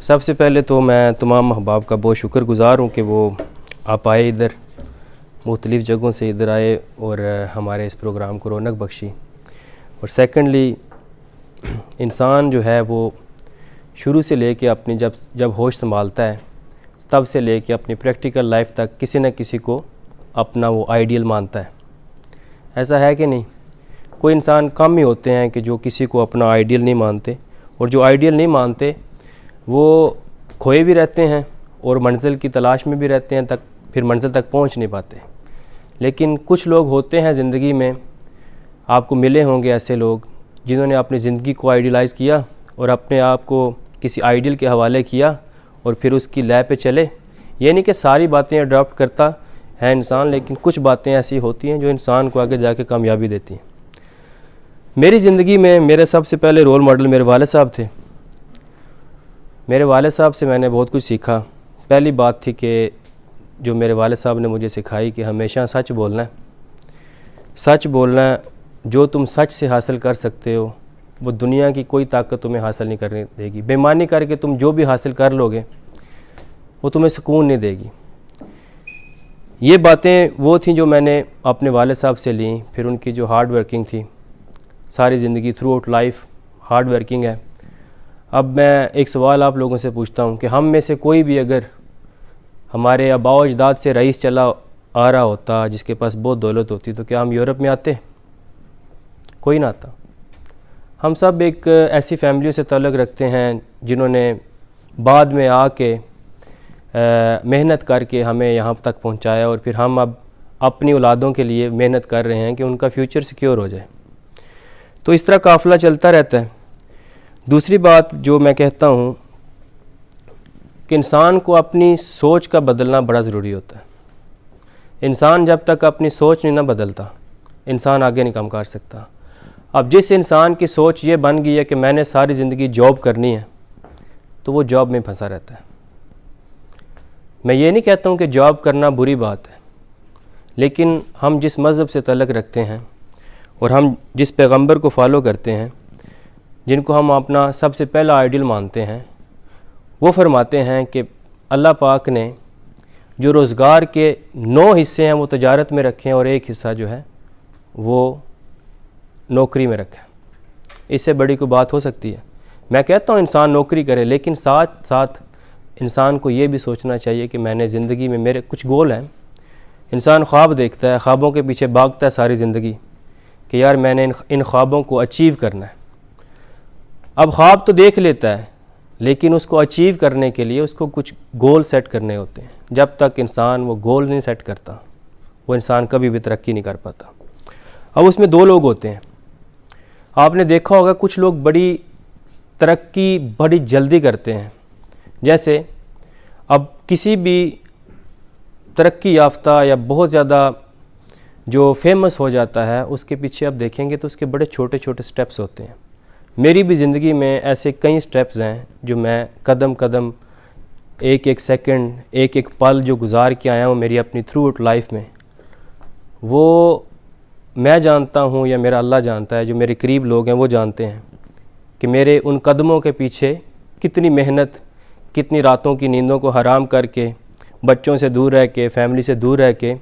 सबसे पहले तो मैं तमाम अहबाब का बहुत शुक्रगुज़ार हूँ कि वो आप आए इधर, मुख्तलिफ़ जगहों से इधर आए और हमारे इस प्रोग्राम को रौनक बख्शी। और सेकेंडली इंसान जो है वो शुरू से लेके अपनी जब होश संभालता है तब से लेके अपनी प्रैक्टिकल लाइफ तक किसी न किसी को अपना वो आइडियल मानता है। ऐसा है कि नहीं? कोई इंसान कम ही होते हैं कि जो किसी को अपना आइडियल नहीं मानते, और जो आइडियल नहीं मानते वो खोए भी रहते हैं और मंजिल की तलाश में भी रहते हैं, फिर मंजिल तक पहुंच नहीं पाते। लेकिन कुछ लोग होते हैं ज़िंदगी में, आपको मिले होंगे ऐसे लोग जिन्होंने अपनी ज़िंदगी को आइडियलाइज़ किया और अपने आप को किसी आइडियल के हवाले किया और फिर उसकी लय पे चले। ये नहीं कि सारी बातें अडॉप्ट करता है इंसान, लेकिन कुछ बातें ऐसी होती हैं जो इंसान को आगे जाके कामयाबी देती हैं। मेरी ज़िंदगी में मेरे सबसे पहले रोल मॉडल मेरे वालिद साहब थे। मेरे वालिद साहब से मैंने बहुत कुछ सीखा। पहली बात थी कि जो मेरे वालिद साहब ने मुझे सिखाई कि हमेशा सच बोलना है। सच बोलना है, जो तुम सच से हासिल कर सकते हो वो दुनिया की कोई ताकत तुम्हें हासिल नहीं करने देगी। बेईमानी करके तुम जो भी हासिल कर लोगे वो तुम्हें सुकून नहीं देगी। ये बातें वो थी जो मैंने अपने वालिद साहब से ली। फिर उनकी जो हार्ड वर्किंग थी, सारी ज़िंदगी through out life hard working है। अब मैं एक सवाल आप लोगों से पूछता हूँ कि हम में से कोई भी अगर हमारे आबाओ अजदाद से रईस चला आ रहा होता जिसके पास बहुत दौलत होती, तो क्या हम यूरोप में आते? कोई ना आता। हम सब एक ऐसी फैमिलियों से ताल्लुक़ रखते हैं जिन्होंने बाद में आके मेहनत करके हमें यहाँ तक पहुँचाया, और फिर हम अब अपनी औलादों के लिए मेहनत कर रहे हैं कि उनका फ्यूचर सिक्योर हो जाए। तो इस तरह काफ़िला चलता रहता है। दूसरी बात जो मैं कहता हूँ कि इंसान को अपनी सोच का बदलना बड़ा ज़रूरी होता है। इंसान जब तक अपनी सोच नहीं ना बदलता, इंसान आगे नहीं काम कर सकता। अब जिस इंसान की सोच ये बन गई है कि मैंने सारी ज़िंदगी जॉब करनी है, तो वो जॉब में फंसा रहता है। मैं ये नहीं कहता हूँ कि जॉब करना बुरी बात है, लेकिन हम जिस मज़हब से तल्लुक़ रखते हैं और हम जिस पैगंबर को फॉलो करते हैं, जिनको हम अपना सबसे पहला आइडियल मानते हैं, वो फरमाते हैं कि अल्लाह पाक ने जो रोज़गार के 9 हिस्से हैं वो तजारत में रखे हैं और एक हिस्सा जो है वो नौकरी में रखा है। इससे बड़ी कोई बात हो सकती है? मैं कहता हूँ इंसान नौकरी करे, लेकिन साथ साथ इंसान को ये भी सोचना चाहिए कि मैंने ज़िंदगी में मेरे कुछ गोल हैं। इंसान ख्वाब देखता है, ख्वाबों के पीछे भागता है सारी ज़िंदगी कि यार मैंने इन ख्वाबों को अचीव करना है। अब ख्वाब तो देख लेता है, लेकिन उसको अचीव करने के लिए उसको कुछ गोल सेट करने होते हैं। जब तक इंसान वो गोल नहीं सेट करता, वो इंसान कभी भी तरक्की नहीं कर पाता। अब उसमें 2 लोग होते हैं। आपने देखा होगा कुछ लोग बड़ी तरक्की बड़ी जल्दी करते हैं। जैसे अब किसी भी तरक्की याफ्ता या बहुत ज़्यादा जो फेमस हो जाता है, उसके पीछे आप देखेंगे तो उसके बड़े छोटे छोटे स्टेप्स होते हैं। मेरी भी ज़िंदगी में ऐसे कई स्टेप्स हैं जो मैं कदम कदम, एक एक सेकंड, एक एक पल जो गुजार के आया हूँ मेरी अपनी थ्रू आउट लाइफ में, वो मैं जानता हूँ या मेरा अल्लाह जानता है। जो मेरे करीब लोग हैं वो जानते हैं कि मेरे उन कदमों के पीछे कितनी मेहनत, कितनी रातों की नींदों को हराम करके, बच्चों से दूर रह के, फैमिली से दूर रह के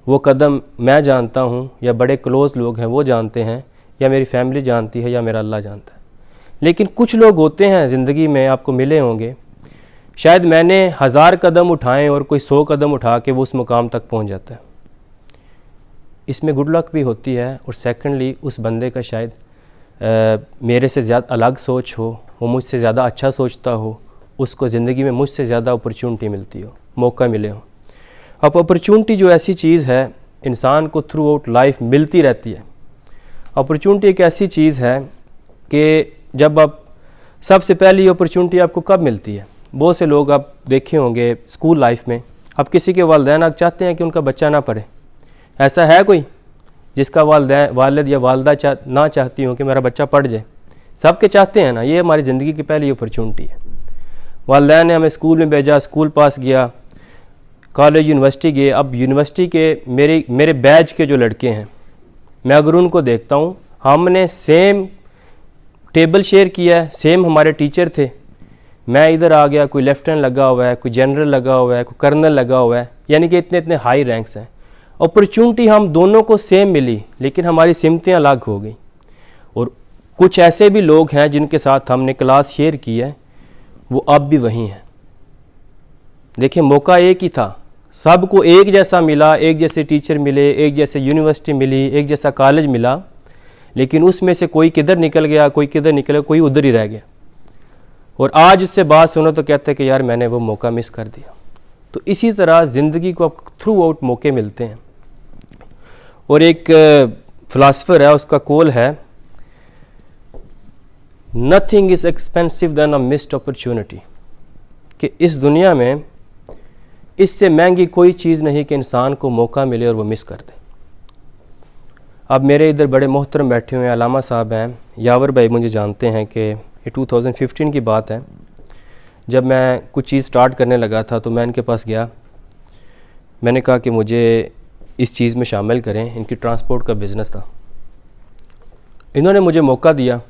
वो कदम मैं जानता हूँ, या बड़े क्लोज़ लोग हैं वो जानते हैं, या मेरी फैमिली जानती है, या मेरा अल्लाह जानता है। लेकिन कुछ लोग होते हैं ज़िंदगी में, आपको मिले होंगे, शायद मैंने 1000 कदम उठाएं और कोई 100 कदम उठा के वो उस मुकाम तक पहुंच जाता है। इसमें गुड लक भी होती है, और सेकंडली उस बंदे का शायद मेरे से ज़्यादा अलग सोच हो, वो मुझसे ज़्यादा अच्छा सोचता हो, उसको ज़िंदगी में मुझसे ज़्यादा अपॉर्चुनिटी मिलती हो, मौका मिले हो। अब अपॉर्चुनिटी जो ऐसी चीज़ है, इंसान को थ्रू आउट लाइफ मिलती रहती है। अपॉर्चुनिटी एक ऐसी चीज़ है कि जब आप सबसे पहली अपॉर्चुनिटी आपको कब मिलती है? बहुत से लोग आप देखे होंगे स्कूल लाइफ में, अब किसी के वालिदैन आप चाहते हैं कि उनका बच्चा ना पढ़े। ऐसा है कोई जिसका वालिद या वालदा ना चाहती हो कि मेरा बच्चा पढ़ जाए? सबके चाहते हैं ना। ये हमारी ज़िंदगी की पहली अपॉर्चुनिटी है। वालिदैन ने हमें स्कूल में भेजा, स्कूल पास किया, कॉलेज यूनिवर्सिटी गए। अब यूनिवर्सिटी के मेरे बैच के जो लड़के हैं, मैं अगर उनको देखता हूँ, हमने सेम टेबल शेयर किया है, सेम हमारे टीचर थे, मैं इधर आ गया, कोई लेफ्टिनेंट लगा हुआ है, कोई जनरल लगा हुआ है, कोई कर्नल लगा हुआ है, यानी कि इतने इतने हाई रैंक्स हैं। अपॉर्चुनिटी हम दोनों को सेम मिली, लेकिन हमारी सिमतें अलग हो गई। और कुछ ऐसे भी लोग हैं जिनके साथ हमने क्लास शेयर की है, वो अब भी वहीं हैं। देखिए, मौका एक ही था, सबको एक जैसा मिला, एक जैसे टीचर मिले, एक जैसे यूनिवर्सिटी मिली, एक जैसा कॉलेज मिला, लेकिन उसमें से कोई किधर निकल गया, कोई किधर निकल गया, कोई उधर ही रह गया। और आज उससे बात सुनो तो कहते हैं कि यार मैंने वो मौका मिस कर दिया। तो इसी तरह ज़िंदगी को थ्रू आउट मौके मिलते हैं। और एक फ़िलासफ़र है, उसका कॉल है, nothing is expensive than a missed opportunity, कि इस दुनिया में इससे महंगी कोई चीज़ नहीं कि इंसान को मौका मिले और वो मिस कर दे। अब मेरे इधर बड़े मोहतरम बैठे हुए हैं, अलामा साहब हैं, यावर भाई मुझे जानते हैं कि ये 2015 की बात है, जब मैं कुछ चीज़ स्टार्ट करने लगा था तो मैं इनके पास गया, मैंने कहा कि मुझे इस चीज़ में शामिल करें। इनकी ट्रांसपोर्ट का बिज़नेस था, इन्होंने मुझे मौका दिया।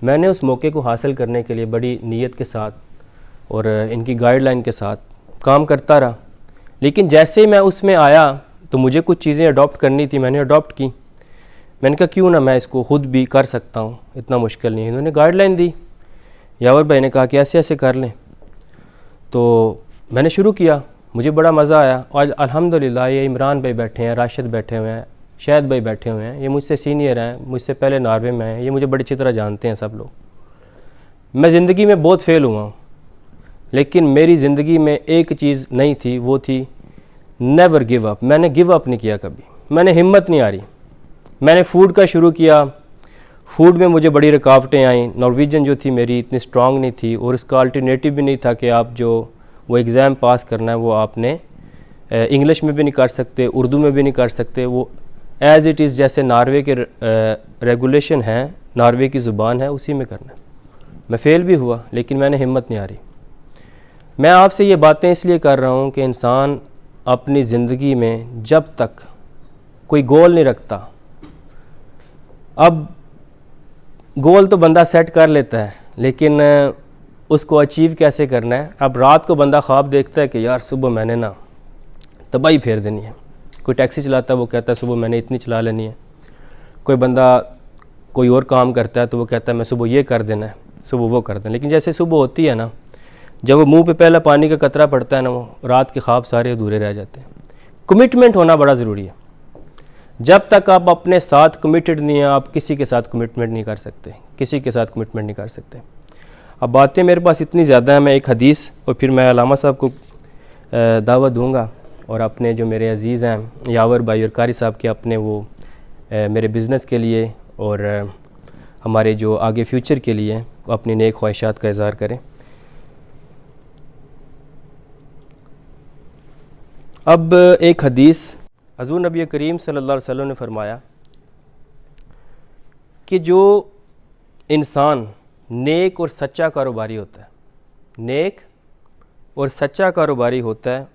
मैंने उस मौके को हासिल करने के लिए बड़ी नीयत के साथ और इनकी गाइडलाइन के साथ काम करता रहा। लेकिन जैसे ही मैं उसमें आया तो मुझे कुछ चीज़ें अडॉप्ट करनी थी, मैंने अडॉप्ट की। मैंने कहा क्यों ना मैं इसको ख़ुद भी कर सकता हूँ, इतना मुश्किल नहीं है। इन्होंने गाइडलाइन दी, यावर भाई ने कहा कि ऐसे ऐसे कर लें, तो मैंने शुरू किया, मुझे बड़ा मज़ा आया। और अल्हम्दुलिल्लाह ये इमरान भाई बैठे हैं, राशिद बैठे हुए हैं, शाहिद भाई बैठे हुए हैं, ये मुझसे सीनियर हैं, मुझसे पहले नॉर्वे में हैं, ये मुझे बड़ी अच्छी तरह जानते हैं सब लोग। मैं ज़िंदगी में बहुत फेल हुआ हूँ, लेकिन मेरी ज़िंदगी में एक चीज़ नहीं थी, वो थी नेवर गिव अप। मैंने गिव अप नहीं किया कभी, मैंने हिम्मत नहीं हारी। मैंने फ़ूड का शुरू किया, फ़ूड में मुझे बड़ी रुकावटें आईं। नॉर्वेजियन जो थी मेरी इतनी स्ट्रांग नहीं थी, और इसका अल्टरनेटिव भी नहीं था कि आप जो वो एग्ज़ाम पास करना है वो आपने इंग्लिश में भी नहीं कर सकते, उर्दू में भी नहीं कर सकते, वो एज़ इट इज़ जैसे नॉर्वे के रेगुलेशन हैं, नॉर्वे की ज़ुबान है, उसी में करना है। मैं फ़ेल भी हुआ, लेकिन मैंने हिम्मत नहीं हारी। मैं आपसे ये बातें इसलिए कर रहा हूँ कि इंसान अपनी ज़िंदगी में जब तक कोई गोल नहीं रखता, अब गोल तो बंदा सेट कर लेता है, लेकिन उसको अचीव कैसे करना है। अब रात को बंदा ख्वाब देखता है कि यार सुबह मैंने ना तबाही फेर देनी है। कोई टैक्सी चलाता है, वो कहता है सुबह मैंने इतनी चला लेनी है। कोई बंदा कोई और काम करता है तो वो कहता है मैं सुबह ये कर देना है, सुबह वो कर देना। लेकिन जैसे सुबह होती है ना, जब वो मुंह पे पहला पानी का कतरा पड़ता है ना, वो रात के ख्वाब सारे अधूरे रह जाते हैं। कमिटमेंट होना बड़ा ज़रूरी है। जब तक आप अपने साथ कमिटेड नहीं हैं, आप किसी के साथ कमिटमेंट नहीं कर सकते, किसी के साथ कमिटमेंट नहीं कर सकते। अब बातें मेरे पास इतनी ज़्यादा हैं, मैं एक हदीस और फिर मैं अलामा साहब को दावत दूंगा, और अपने जो मेरे अज़ीज़ हैं यावर भाई और कारी साहब के अपने वो मेरे बिज़नेस के लिए और हमारे जो आगे फ्यूचर के लिए अपनी नेक ख्वाहिशात का इज़हार करें। अब एक हदीस, हज़ूर नबी करीम सल्लल्लाहु अलैहि वसल्लम ने फरमाया कि जो इंसान नेक और सच्चा कारोबारी होता है, नेक और सच्चा कारोबारी होता है,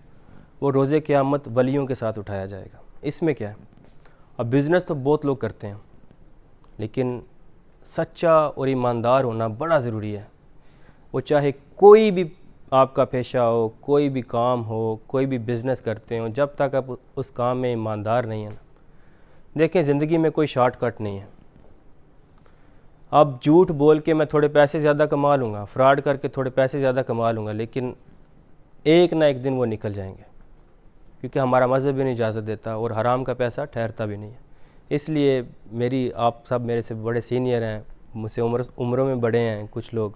वो रोज़े क़यामत वलियों के साथ उठाया जाएगा। इसमें क्या है, अब बिज़नेस तो बहुत लोग करते हैं, लेकिन सच्चा और ईमानदार होना बड़ा ज़रूरी है। वो चाहे कोई भी आपका पेशा हो, कोई भी काम हो, कोई भी बिज़नेस करते हो, जब तक आप उस काम में ईमानदार नहीं है ना, देखें ज़िंदगी में कोई शॉर्टकट नहीं है। अब झूठ बोल के मैं थोड़े पैसे ज़्यादा कमा लूँगा, फ्रॉड करके थोड़े पैसे ज़्यादा कमा लूँगा, लेकिन एक ना एक दिन वो निकल जाएंगे, क्योंकि हमारा मज़हब भी नहीं इजाज़त देता और हराम का पैसा ठहरता भी नहीं है। इसलिए मेरी, आप सब मेरे से बड़े सीनियर हैं, मुझसे उम्रों में बड़े हैं कुछ लोग,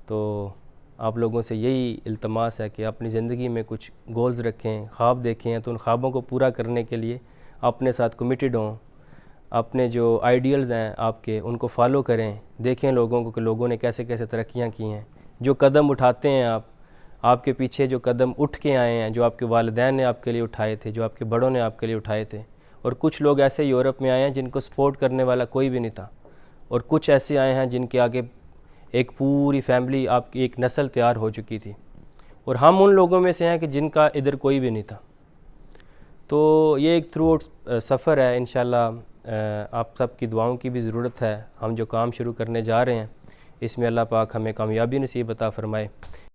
तो आप लोगों से यही इल्तमास है कि अपनी ज़िंदगी में कुछ गोल्स रखें, ख्वाब देखें, तो उन ख्वाबों को पूरा करने के लिए अपने साथ कमिटेड हों। अपने जो आइडियल्स हैं आपके, उनको फॉलो करें, देखें लोगों को कि लोगों ने कैसे कैसे तरक्कियां की हैं। जो कदम उठाते हैं आप, आपके पीछे जो कदम उठ के आए हैं, जो आपके वालिदैन ने आपके लिए उठाए थे, जो आपके बड़ों ने आपके लिए उठाए थे, और कुछ लोग ऐसे यूरोप में आए हैं जिनको सपोर्ट करने वाला कोई भी नहीं था, और कुछ ऐसे आए हैं जिनके आगे एक पूरी फैमिली, आपकी एक नस्ल तैयार हो चुकी थी, और हम उन लोगों में से हैं कि जिनका इधर कोई भी नहीं था। तो ये एक थ्रू आउट सफ़र है। इंशाल्लाह आप सब की दुआओं की भी ज़रूरत है। हम जो काम शुरू करने जा रहे हैं, इसमें अल्लाह पाक हमें कामयाबी नसीब अता फ़रमाए।